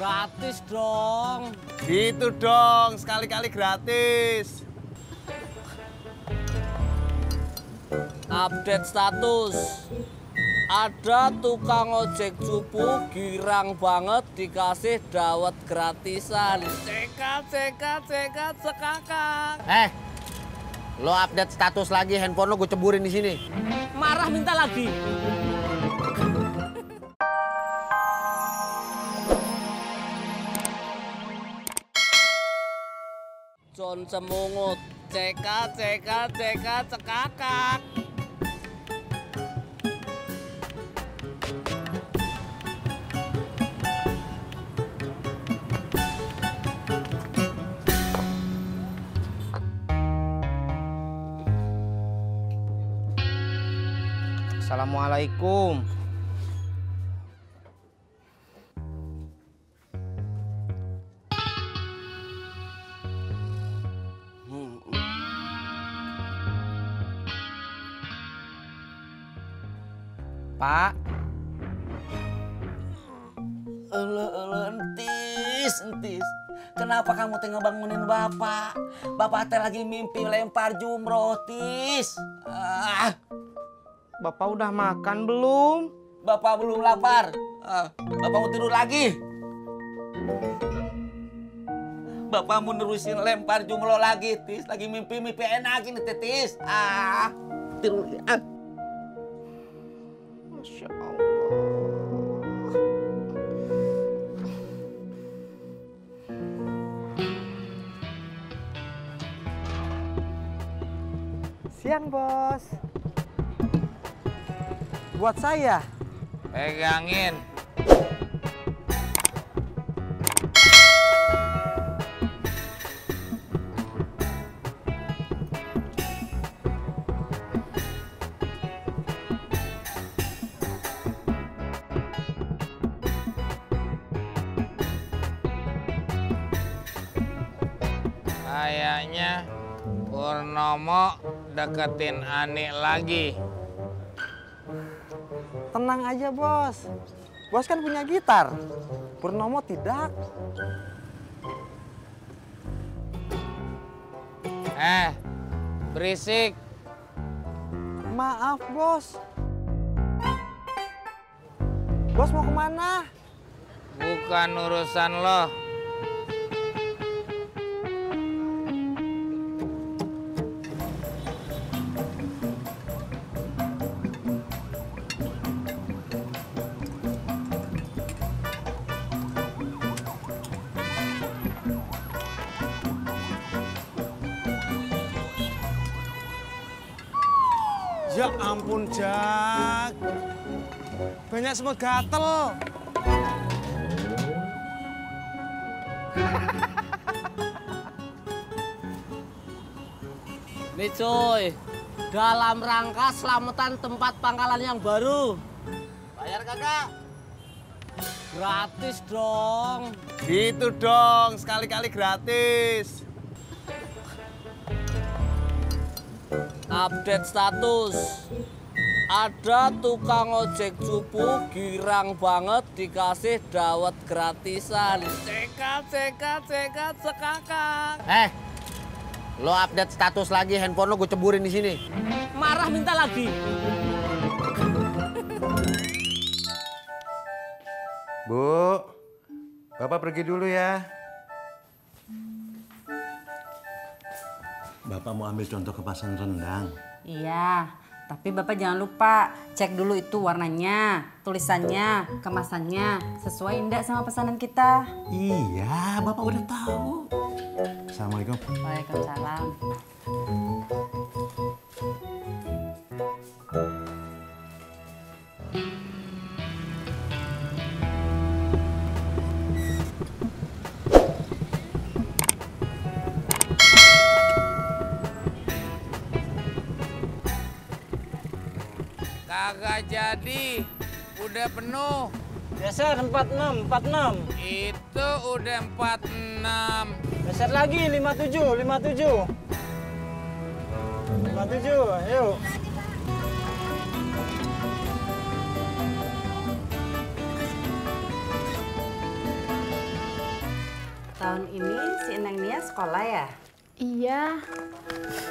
Gratis dong. Gitu dong, sekali-kali gratis. Update status. Ada tukang ojek cupu girang banget dikasih dawet gratisan. Cekat, sekakak. Lo update status lagi, handphone lo gue ceburin di sini. Marah minta lagi. Con semungut, cekat, sekakak. Assalamualaikum. Pak. Entis. Kenapa kamu tengah bangunin bapak? Bapak teh lagi mimpi lempar jumroh, Tis. Bapak udah makan belum? Bapak belum lapar. Bapak mau tidur lagi. Bapak mau nerusin lempar jumroh lagi, Tis. Lagi mimpi enak ini, Tis. Tidur. Masya Allah. Siang, Bos. Buat saya. Pegangin. Kayaknya Purnomo deketin Ani lagi. Tenang aja, Bos. Bos kan punya gitar. Purnomo tidak. Berisik. Maaf, Bos. Bos mau kemana? Bukan urusan lo. Ya ampun, Jak. Banyak semut gatel. Nih cuy, dalam rangka selamatan tempat pangkalan yang baru. Bayar kagak? Gratis dong. Gitu dong, sekali-kali gratis. Update status. Ada tukang ojek cupu girang banget dikasih dawet gratisan. Cekat, sekakak. Lo update status lagi, handphone lo gue ceburin di sini. Marah minta lagi. Bu, Bapak pergi dulu ya. Bapak mau ambil contoh kemasan rendang. Iya, tapi Bapak jangan lupa cek dulu itu warnanya, tulisannya, kemasannya sesuai enggak sama pesanan kita. Iya, Bapak udah tahu. Assalamualaikum. Waalaikumsalam. Kagak jadi. Udah penuh. Geser 46. Itu udah 46. Geser lagi 57. 57, ayo. Tahun ini si Eneng Nia sekolah ya? Iya,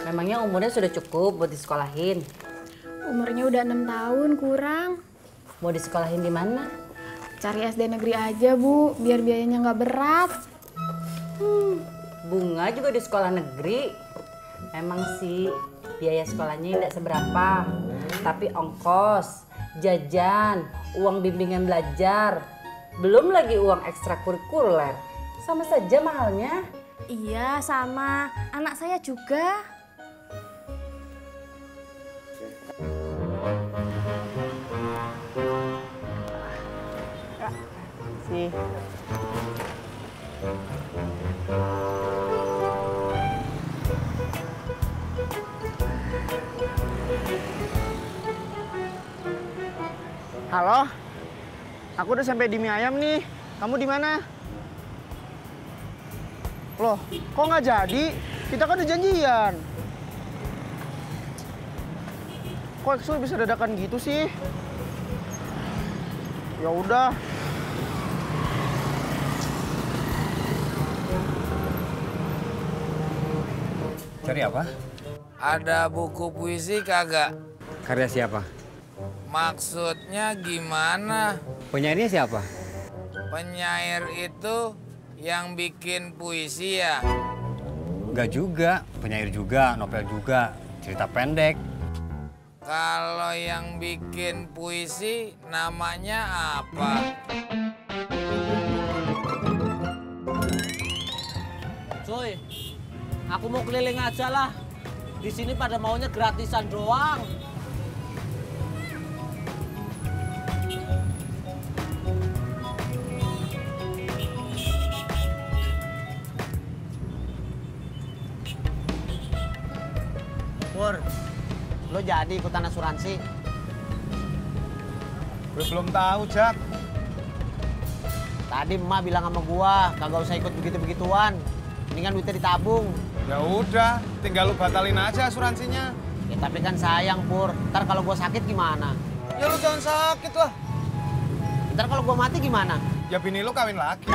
Memangnya umurnya sudah cukup buat disekolahin? umurnya udah 6 tahun kurang. Mau disekolahin di mana? Cari SD negeri aja, Bu, biar biayanya nggak berat. Bunga juga di sekolah negeri. Emang sih biaya sekolahnya tidak seberapa. Tapi ongkos, jajan, uang bimbingan belajar, belum lagi uang ekstrakurikuler. Sama saja mahalnya. Iya, sama. Anak saya juga. Sih. Halo, aku udah sampai di mie ayam nih. Kamu di mana? Loh, kok nggak jadi? Kita kan udah janjian. Kok Exo bisa dadakan gitu sih? Ya udah. Cari apa? Ada buku puisi kagak? Karya siapa? Maksudnya gimana? Penyairnya siapa? Penyair itu yang bikin puisi ya? Enggak juga, penyair juga, novel juga, cerita pendek. Kalau yang bikin puisi namanya apa? Cuy, aku mau keliling aja lah. Di sini pada maunya gratisan doang. Pur, lo jadi ikutan asuransi? Gue belum tahu, Jak. Tadi emak bilang sama gua, kagak usah ikut begitu-begituan. Mendingan duitnya ditabung. Ya udah, tinggal lu batalin aja asuransinya. Ya tapi kan sayang, Pur. Ntar kalau gua sakit gimana? Ya lu jangan sakit lah. Ntar kalau gua mati gimana? Ya bini lu kawin lagi.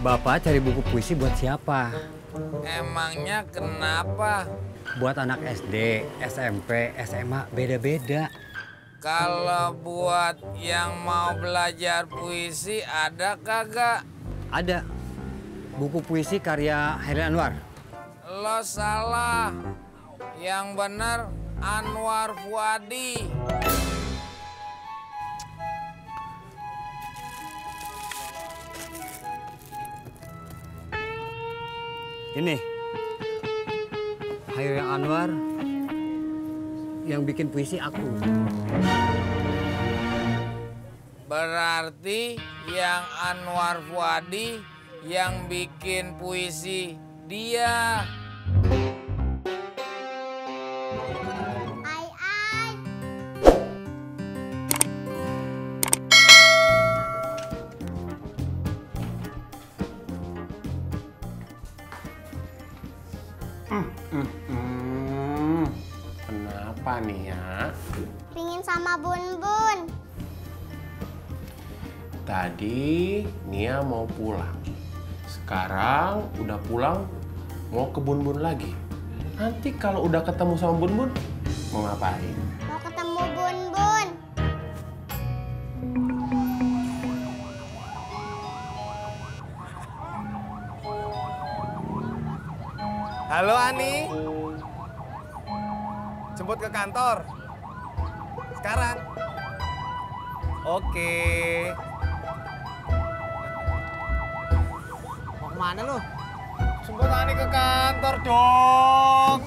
Bapak cari buku puisi buat siapa? Emangnya kenapa? Buat anak SD, SMP, SMA, beda-beda. Kalau buat yang mau belajar puisi ada kagak? Ada buku puisi karya Hairil Anwar. Lo salah. Yang bener Anwar Fuadi. Ini Hairil Anwar yang bikin puisi aku. Berarti yang Anwar Fuadi yang bikin puisi dia. Kenapa nih ya? Pingin sama Bun Bun. Tadi Nia mau pulang. Sekarang udah pulang, mau ke Bun Bun lagi. Nanti kalau udah ketemu sama Bun Bun, mau ngapain? Mau ketemu Bun Bun. Halo Ani. Jemput ke kantor. Sekarang. Oke. Mau kemana lu? Jemput Ani ke kantor dong.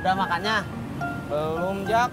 Udah makannya? Belum, Jak.